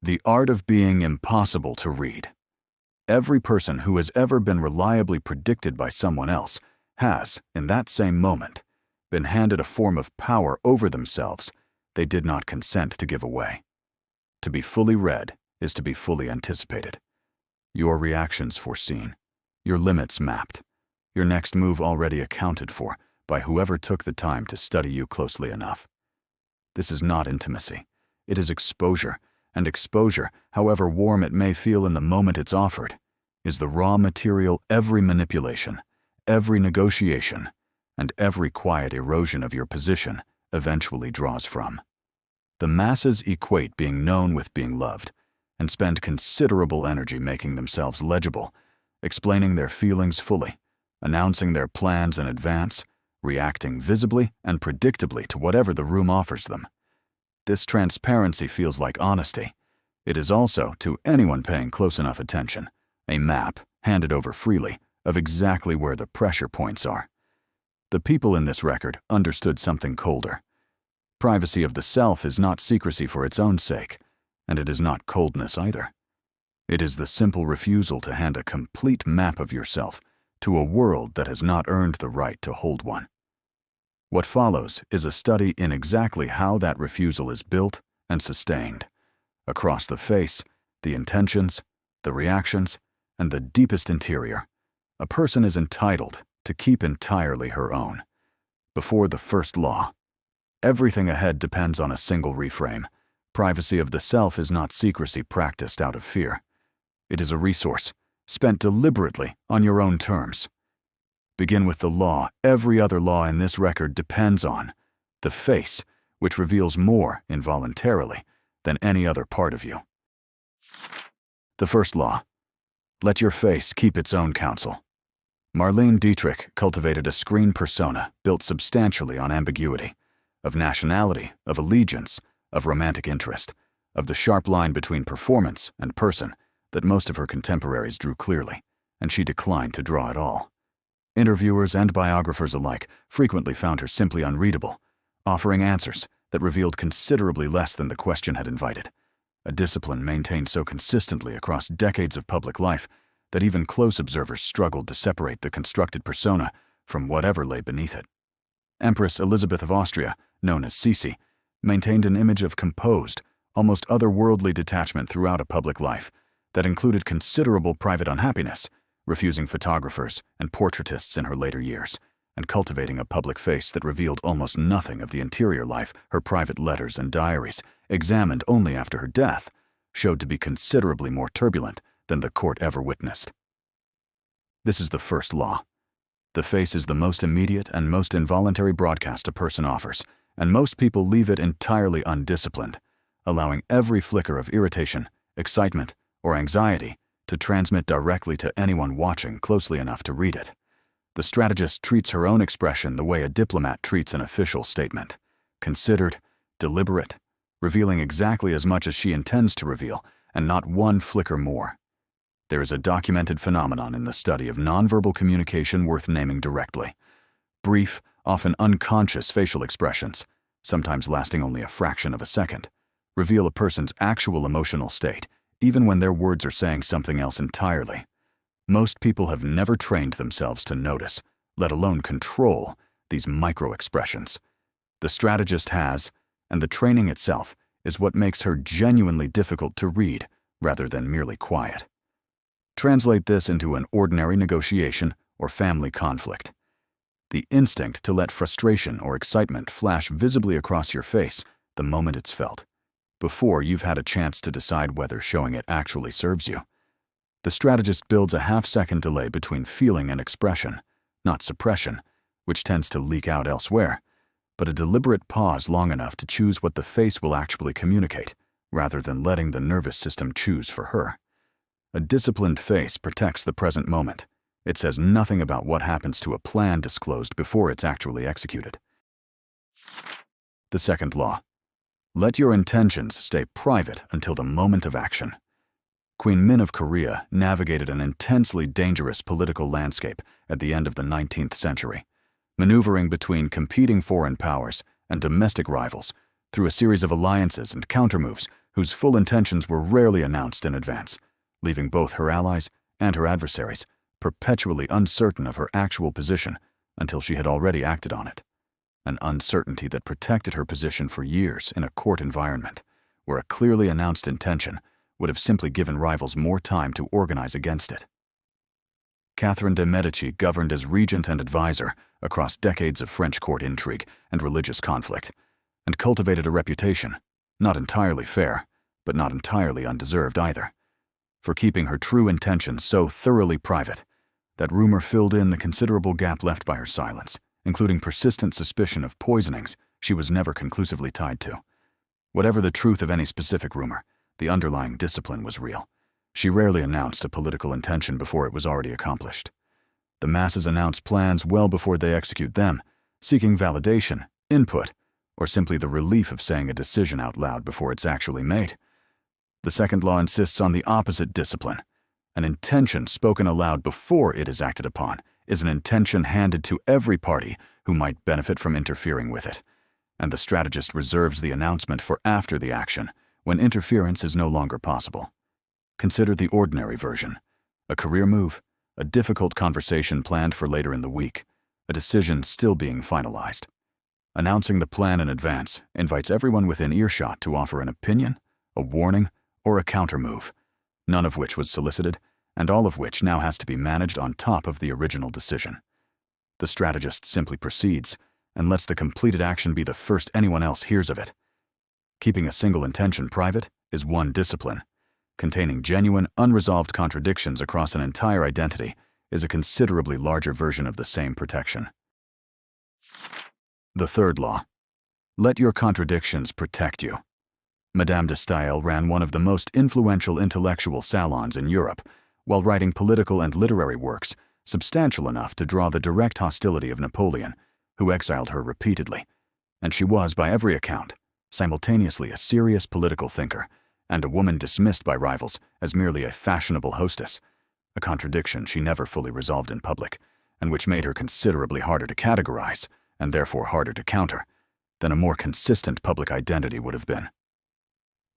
The art of being impossible to read. Every person who has ever been reliably predicted by someone else has, in that same moment, been handed a form of power over themselves they did not consent to give away. To be fully read is to be fully anticipated. Your reactions foreseen, your limits mapped, your next move already accounted for by whoever took the time to study you closely enough. This is not intimacy. It is exposure, and exposure, however warm it may feel in the moment it's offered, is the raw material every manipulation, every negotiation, and every quiet erosion of your position eventually draws from. The masses equate being known with being loved, and spend considerable energy making themselves legible, explaining their feelings fully, announcing their plans in advance, reacting visibly and predictably to whatever the room offers them. This transparency feels like honesty. It is also, to anyone paying close enough attention, a map, handed over freely, of exactly where the pressure points are. The people in this record understood something colder. Privacy of the self is not secrecy for its own sake, and it is not coldness either. It is the simple refusal to hand a complete map of yourself to a world that has not earned the right to hold one. What follows is a study in exactly how that refusal is built and sustained. Across the face, the intentions, the reactions, and the deepest interior, a person is entitled to keep entirely her own. Before the first law, everything ahead depends on a single reframe. Privacy of the self is not secrecy practiced out of fear. It is a resource, spent deliberately on your own terms. Begin with the law every other law in this record depends on, the face, which reveals more involuntarily than any other part of you. The first law: let your face keep its own counsel. Marlene Dietrich cultivated a screen persona built substantially on ambiguity, of nationality, of allegiance, of romantic interest, of the sharp line between performance and person that most of her contemporaries drew clearly, and she declined to draw at all. Interviewers and biographers alike frequently found her simply unreadable, offering answers that revealed considerably less than the question had invited, a discipline maintained so consistently across decades of public life that even close observers struggled to separate the constructed persona from whatever lay beneath it. Empress Elizabeth of Austria, known as Sisi, maintained an image of composed, almost otherworldly detachment throughout a public life that included considerable private unhappiness, refusing photographers and portraitists in her later years, and cultivating a public face that revealed almost nothing of the interior life. Her private letters and diaries, examined only after her death, showed to be considerably more turbulent than the court ever witnessed. This is the first law. The face is the most immediate and most involuntary broadcast a person offers, and most people leave it entirely undisciplined, allowing every flicker of irritation, excitement, or anxiety to transmit directly to anyone watching closely enough to read it. The strategist treats her own expression the way a diplomat treats an official statement: considered, deliberate, revealing exactly as much as she intends to reveal, and not one flicker more. There is a documented phenomenon in the study of nonverbal communication worth naming directly. Brief, often unconscious facial expressions, sometimes lasting only a fraction of a second, reveal a person's actual emotional state, even when their words are saying something else entirely. Most people have never trained themselves to notice, let alone control, these micro-expressions. The strategist has, and the training itself is what makes her genuinely difficult to read rather than merely quiet. Translate this into an ordinary negotiation or family conflict. The instinct to let frustration or excitement flash visibly across your face the moment it's felt, before you've had a chance to decide whether showing it actually serves you. The strategist builds a half-second delay between feeling and expression, not suppression, which tends to leak out elsewhere, but a deliberate pause long enough to choose what the face will actually communicate, rather than letting the nervous system choose for her. A disciplined face protects the present moment. It says nothing about what happens to a plan disclosed before it's actually executed. The second law: let your intentions stay private until the moment of action. Queen Min of Korea navigated an intensely dangerous political landscape at the end of the 19th century, maneuvering between competing foreign powers and domestic rivals through a series of alliances and countermoves whose full intentions were rarely announced in advance, leaving both her allies and her adversaries perpetually uncertain of her actual position until she had already acted on it. An uncertainty that protected her position for years in a court environment, where a clearly announced intention would have simply given rivals more time to organize against it. Catherine de Medici governed as regent and advisor across decades of French court intrigue and religious conflict, and cultivated a reputation, not entirely fair, but not entirely undeserved either, for keeping her true intentions so thoroughly private that rumor filled in the considerable gap left by her silence, including persistent suspicion of poisonings she was never conclusively tied to. Whatever the truth of any specific rumor, the underlying discipline was real. She rarely announced a political intention before it was already accomplished. The masses announce plans well before they execute them, seeking validation, input, or simply the relief of saying a decision out loud before it's actually made. The second law insists on the opposite discipline. An intention spoken aloud before it is acted upon is an intention handed to every party who might benefit from interfering with it, and the strategist reserves the announcement for after the action, when interference is no longer possible. Consider the ordinary version: a career move, a difficult conversation planned for later in the week, a decision still being finalized. Announcing the plan in advance invites everyone within earshot to offer an opinion, a warning, or a counter-move, none of which was solicited, and all of which now has to be managed on top of the original decision. The strategist simply proceeds and lets the completed action be the first anyone else hears of it. Keeping a single intention private is one discipline. Containing genuine, unresolved contradictions across an entire identity is a considerably larger version of the same protection. The third law: let your contradictions protect you. Madame de Staël ran one of the most influential intellectual salons in Europe, while writing political and literary works substantial enough to draw the direct hostility of Napoleon, who exiled her repeatedly, and she was, by every account, simultaneously a serious political thinker and a woman dismissed by rivals as merely a fashionable hostess, a contradiction she never fully resolved in public, and which made her considerably harder to categorize, and therefore harder to counter, than a more consistent public identity would have been.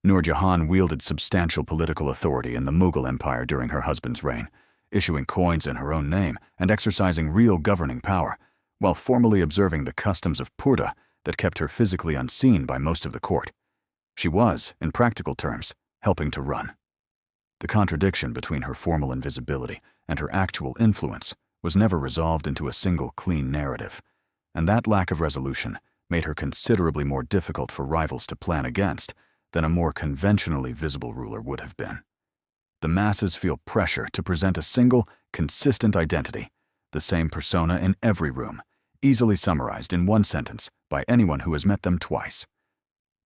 Nur Jahan wielded substantial political authority in the Mughal Empire during her husband's reign, issuing coins in her own name and exercising real governing power, while formally observing the customs of purdah that kept her physically unseen by most of the court. She was, in practical terms, helping to run. The contradiction between her formal invisibility and her actual influence was never resolved into a single clean narrative, and that lack of resolution made her considerably more difficult for rivals to plan against than a more conventionally visible ruler would have been. The masses feel pressure to present a single, consistent identity, the same persona in every room, easily summarized in one sentence by anyone who has met them twice.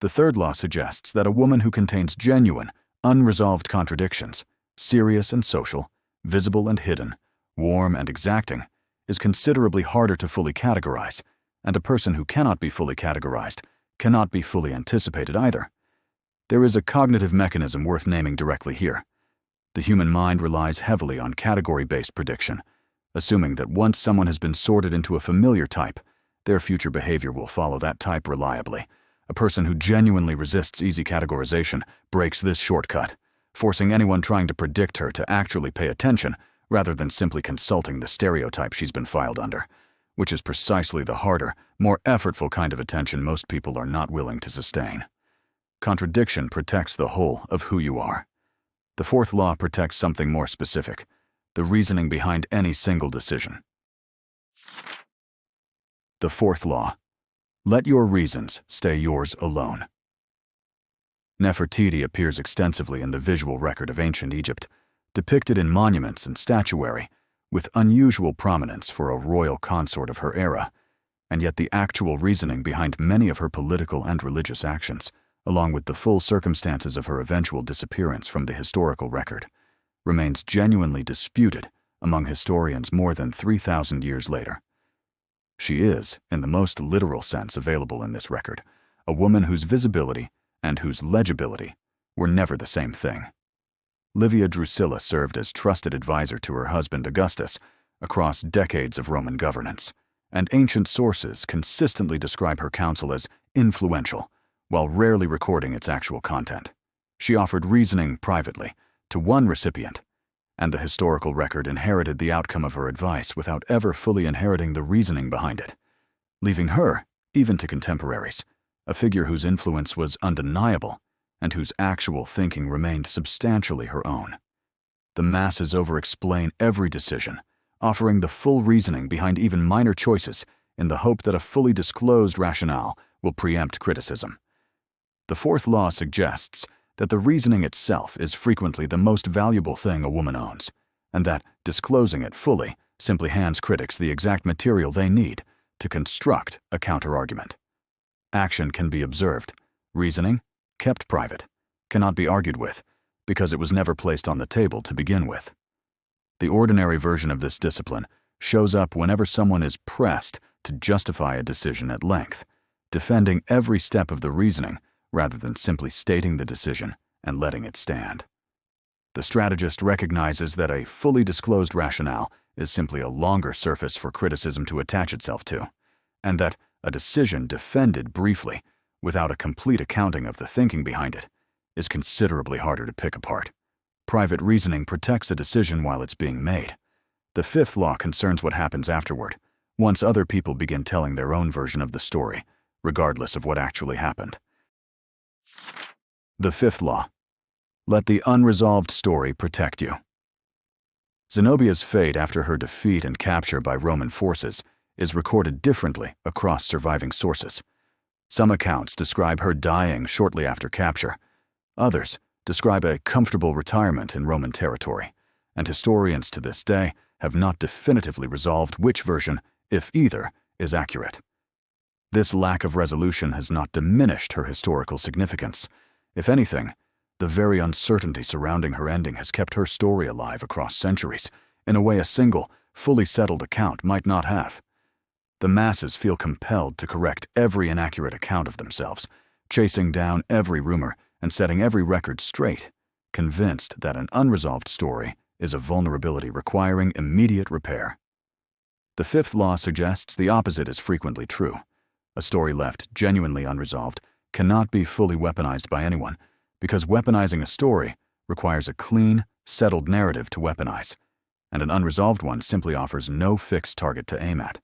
The third law suggests that a woman who contains genuine, unresolved contradictions, serious and social, visible and hidden, warm and exacting, is considerably harder to fully categorize, and a person who cannot be fully categorized cannot be fully anticipated either. There is a cognitive mechanism worth naming directly here. The human mind relies heavily on category-based prediction, assuming that once someone has been sorted into a familiar type, their future behavior will follow that type reliably. A person who genuinely resists easy categorization breaks this shortcut, forcing anyone trying to predict her to actually pay attention rather than simply consulting the stereotype she's been filed under, which is precisely the harder, more effortful kind of attention most people are not willing to sustain. Contradiction protects the whole of who you are. The fourth law protects something more specific: the reasoning behind any single decision. The fourth law: let your reasons stay yours alone. Nefertiti appears extensively in the visual record of ancient Egypt, depicted in monuments and statuary, with unusual prominence for a royal consort of her era, and yet the actual reasoning behind many of her political and religious actions, along with the full circumstances of her eventual disappearance from the historical record, remains genuinely disputed among historians more than 3,000 years later. She is, in the most literal sense available in this record, a woman whose visibility and whose legibility were never the same thing. Livia Drusilla served as trusted advisor to her husband Augustus across decades of Roman governance, and ancient sources consistently describe her counsel as influential, while rarely recording its actual content. She offered reasoning privately to one recipient, and the historical record inherited the outcome of her advice without ever fully inheriting the reasoning behind it, leaving her, even to contemporaries, a figure whose influence was undeniable and whose actual thinking remained substantially her own. The masses over-explain every decision, offering the full reasoning behind even minor choices in the hope that a fully disclosed rationale will preempt criticism. The fourth law suggests that the reasoning itself is frequently the most valuable thing a woman owns, and that disclosing it fully simply hands critics the exact material they need to construct a counter-argument. Action can be observed. Reasoning, kept private, cannot be argued with, because it was never placed on the table to begin with. The ordinary version of this discipline shows up whenever someone is pressed to justify a decision at length, defending every step of the reasoning rather than simply stating the decision and letting it stand. The strategist recognizes that a fully disclosed rationale is simply a longer surface for criticism to attach itself to, and that a decision defended briefly, without a complete accounting of the thinking behind it, is considerably harder to pick apart. Private reasoning protects a decision while it's being made. The fifth law concerns what happens afterward, once other people begin telling their own version of the story, regardless of what actually happened. The fifth law: let the unresolved story protect you. Zenobia's fate after her defeat and capture by Roman forces is recorded differently across surviving sources. Some accounts describe her dying shortly after capture. Others describe a comfortable retirement in Roman territory, and historians to this day have not definitively resolved which version, if either, is accurate. This lack of resolution has not diminished her historical significance. If anything, the very uncertainty surrounding her ending has kept her story alive across centuries, in a way a single, fully settled account might not have. The masses feel compelled to correct every inaccurate account of themselves, chasing down every rumor and setting every record straight, convinced that an unresolved story is a vulnerability requiring immediate repair. The fifth law suggests the opposite is frequently true. A story left genuinely unresolved cannot be fully weaponized by anyone, because weaponizing a story requires a clean, settled narrative to weaponize, and an unresolved one simply offers no fixed target to aim at.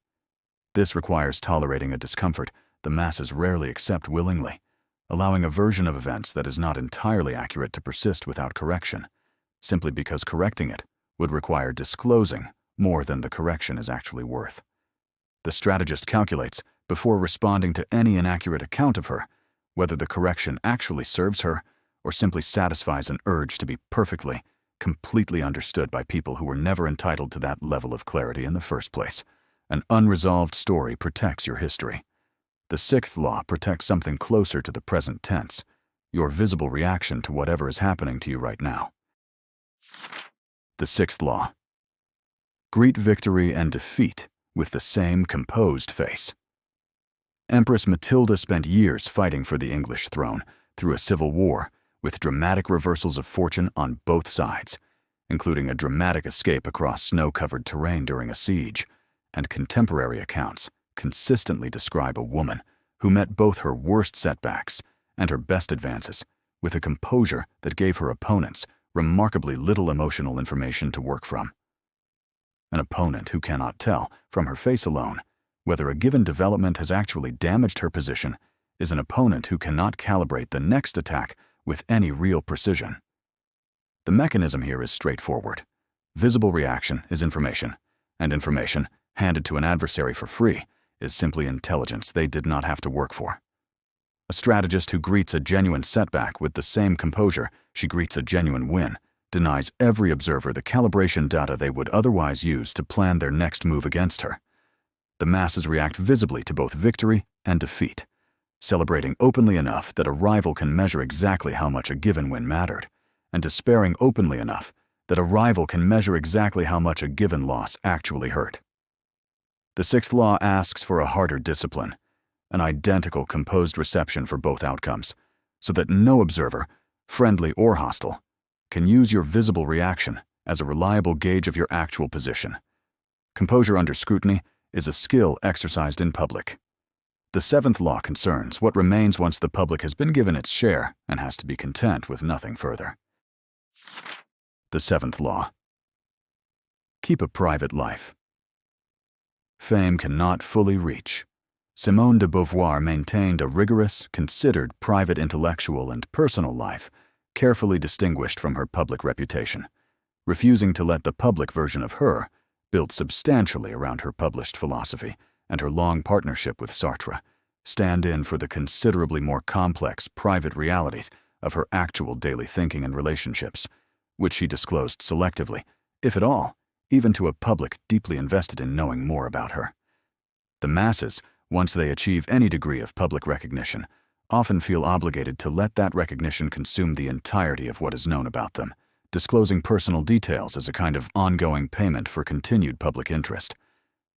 This requires tolerating a discomfort the masses rarely accept willingly, allowing a version of events that is not entirely accurate to persist without correction, simply because correcting it would require disclosing more than the correction is actually worth. The strategist calculates, before responding to any inaccurate account of her, whether the correction actually serves her or simply satisfies an urge to be perfectly, completely understood by people who were never entitled to that level of clarity in the first place. An unresolved story protects your history. The sixth law protects something closer to the present tense, your visible reaction to whatever is happening to you right now. The sixth law: greet victory and defeat with the same composed face. Empress Matilda spent years fighting for the English throne through a civil war, with dramatic reversals of fortune on both sides, including a dramatic escape across snow-covered terrain during a siege, and contemporary accounts consistently describe a woman who met both her worst setbacks and her best advances with a composure that gave her opponents remarkably little emotional information to work from. An opponent who cannot tell, from her face alone, whether a given development has actually damaged her position is an opponent who cannot calibrate the next attack with any real precision. The mechanism here is straightforward. Visible reaction is information, and information, handed to an adversary for free, is simply intelligence they did not have to work for. A strategist who greets a genuine setback with the same composure she greets a genuine win denies every observer the calibration data they would otherwise use to plan their next move against her. The masses react visibly to both victory and defeat, celebrating openly enough that a rival can measure exactly how much a given win mattered, and despairing openly enough that a rival can measure exactly how much a given loss actually hurt. The sixth law asks for a harder discipline, an identical composed reception for both outcomes, so that no observer, friendly or hostile, can use your visible reaction as a reliable gauge of your actual position. Composure under scrutiny is a skill exercised in public. The seventh law concerns what remains once the public has been given its share and has to be content with nothing further. The seventh law. Keep a private life. Fame cannot fully reach. Simone de Beauvoir maintained a rigorous, considered private intellectual and personal life, carefully distinguished from her public reputation, refusing to let the public version of her, built substantially around her published philosophy and her long partnership with Sartre, stand in for the considerably more complex private realities of her actual daily thinking and relationships, which she disclosed selectively, if at all, even to a public deeply invested in knowing more about her. The masses, once they achieve any degree of public recognition, often feel obligated to let that recognition consume the entirety of what is known about them, disclosing personal details as a kind of ongoing payment for continued public interest.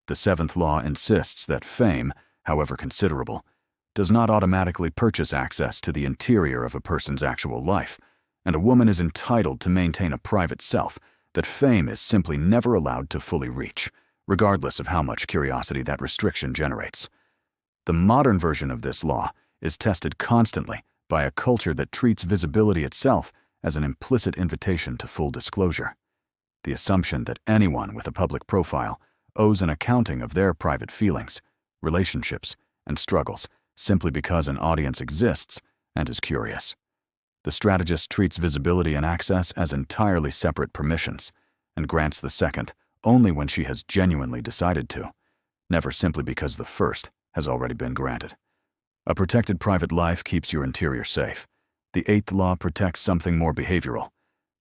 The seventh law insists that fame, however considerable, does not automatically purchase access to the interior of a person's actual life, and a woman is entitled to maintain a private self that fame is simply never allowed to fully reach, regardless of how much curiosity that restriction generates. The modern version of this law is tested constantly by a culture that treats visibility itself as an implicit invitation to full disclosure. The assumption that anyone with a public profile owes an accounting of their private feelings, relationships, and struggles simply because an audience exists and is curious. The strategist treats visibility and access as entirely separate permissions and grants the second only when she has genuinely decided to, never simply because the first has already been granted. A protected private life keeps your interior safe. The eighth law protects something more behavioral,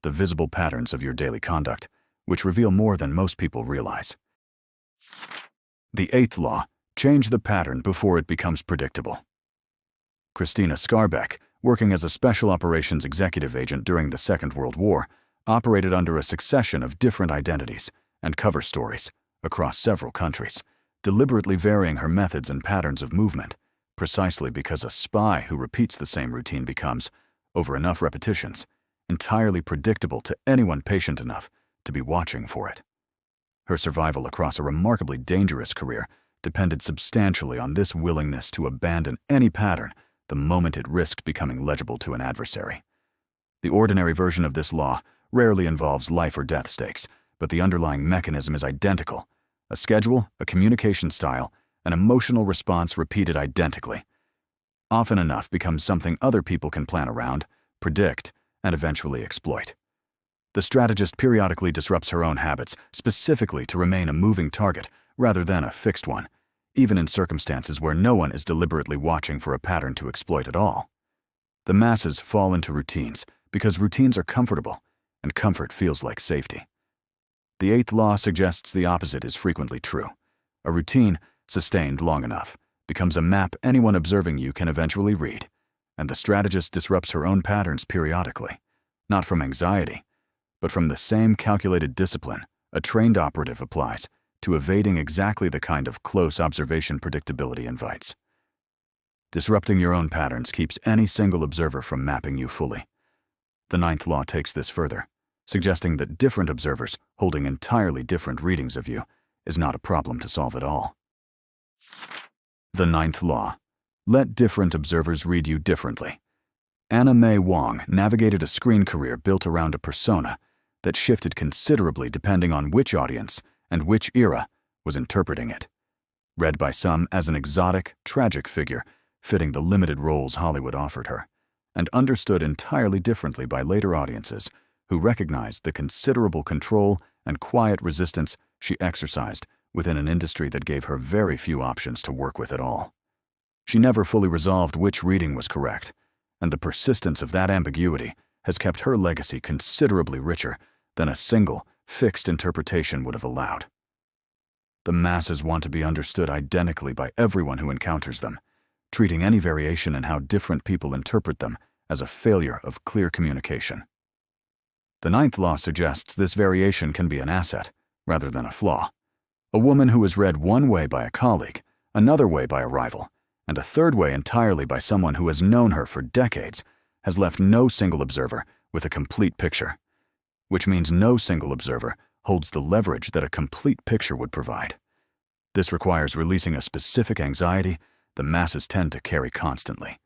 the visible patterns of your daily conduct, which reveal more than most people realize. The eighth law: change the pattern before it becomes predictable. Krystyna Skarbek, working as a special operations executive agent during the Second World War, operated under a succession of different identities and cover stories across several countries, deliberately varying her methods and patterns of movement, precisely because a spy who repeats the same routine becomes, over enough repetitions, entirely predictable to anyone patient enough to be watching for it. Her survival across a remarkably dangerous career depended substantially on this willingness to abandon any pattern the moment it risked becoming legible to an adversary. The ordinary version of this law rarely involves life or death stakes, but the underlying mechanism is identical: a schedule, a communication style, an emotional response repeated identically. Often enough becomes something other people can plan around, predict, and eventually exploit. The strategist periodically disrupts her own habits specifically to remain a moving target rather than a fixed one, even in circumstances where no one is deliberately watching for a pattern to exploit at all. The masses fall into routines because routines are comfortable, and comfort feels like safety. The eighth law suggests the opposite is frequently true. A routine, sustained long enough, becomes a map anyone observing you can eventually read, and the strategist disrupts her own patterns periodically, not from anxiety, but from the same calculated discipline a trained operative applies to evading exactly the kind of close observation predictability invites. Disrupting your own patterns keeps any single observer from mapping you fully. The ninth law takes this further, suggesting that different observers holding entirely different readings of you is not a problem to solve at all. The ninth law: let different observers read you differently. May Wong navigated a screen career built around a persona that shifted considerably depending on which audience and which era was interpreting it. Read by some as an exotic, tragic figure fitting the limited roles Hollywood offered her, and understood entirely differently by later audiences who recognized the considerable control and quiet resistance she exercised within an industry that gave her very few options to work with at all. She never fully resolved which reading was correct, and the persistence of that ambiguity has kept her legacy considerably richer than a single, fixed interpretation would have allowed. The masses want to be understood identically by everyone who encounters them, treating any variation in how different people interpret them as a failure of clear communication. The ninth law suggests this variation can be an asset, rather than a flaw. A woman who is read one way by a colleague, another way by a rival, and a third way entirely by someone who has known her for decades has left no single observer with a complete picture, which means no single observer holds the leverage that a complete picture would provide. This requires releasing a specific anxiety the masses tend to carry constantly: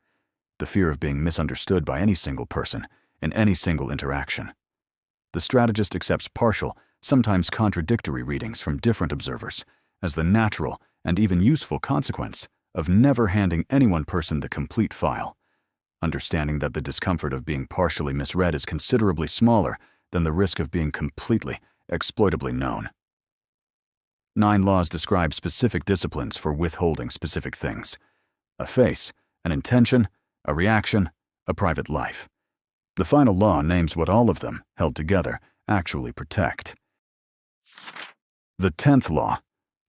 the fear of being misunderstood by any single person in any single interaction. The strategist accepts partial, sometimes contradictory readings from different observers as the natural and even useful consequence of never handing any one person the complete file, understanding that the discomfort of being partially misread is considerably smaller than the risk of being completely, exploitably known. 9 laws describe specific disciplines for withholding specific things: a face, an intention, a reaction, a private life. The final law names what all of them, held together, actually protect. The 10th law: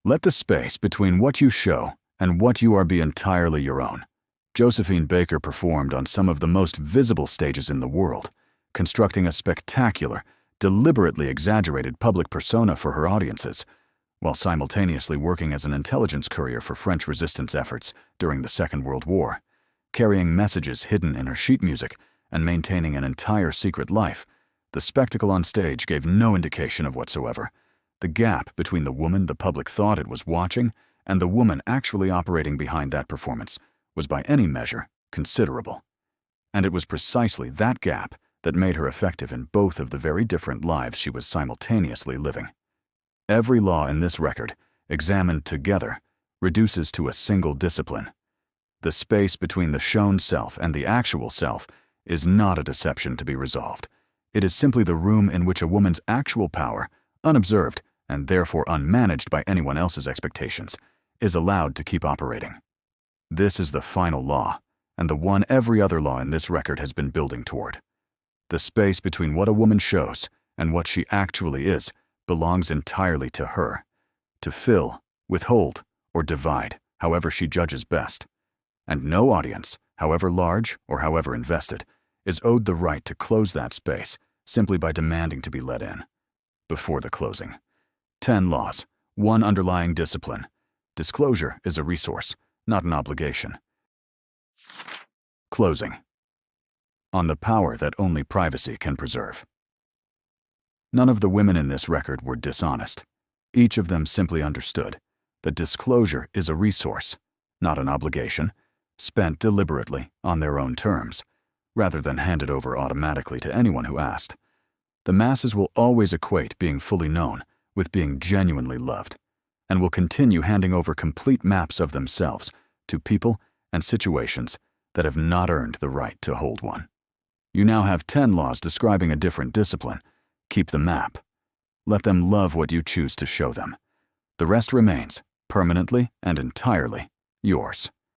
let the space between what you show and what you are be entirely your own. Josephine Baker performed on some of the most visible stages in the world, constructing a spectacular, deliberately exaggerated public persona for her audiences, while simultaneously working as an intelligence courier for French resistance efforts during the Second World War, carrying messages hidden in her sheet music and maintaining an entire secret life. The spectacle on stage gave no indication of whatsoever. The gap between the woman the public thought it was watching and the woman actually operating behind that performance was by any measure considerable. And it was precisely that gap that made her effective in both of the very different lives she was simultaneously living. Every law in this record, examined together, reduces to a single discipline. The space between the shown self and the actual self is not a deception to be resolved. It is simply the room in which a woman's actual power, unobserved and therefore unmanaged by anyone else's expectations, is allowed to keep operating. This is the final law, and the one every other law in this record has been building toward. The space between what a woman shows and what she actually is belongs entirely to her, to fill, withhold, or divide, however she judges best. And no audience, however large or however invested, is owed the right to close that space simply by demanding to be let in. Before the closing. 10 laws, 1 underlying discipline. Disclosure is a resource, not an obligation. Closing. On the power that only privacy can preserve. None of the women in this record were dishonest. Each of them simply understood that disclosure is a resource, not an obligation, spent deliberately on their own terms, rather than handed over automatically to anyone who asked. The masses will always equate being fully known with being genuinely loved, and will continue handing over complete maps of themselves to people and situations that have not earned the right to hold one. You now have 10 laws describing a different discipline. Keep the map. Let them love what you choose to show them. The rest remains, permanently and entirely, yours.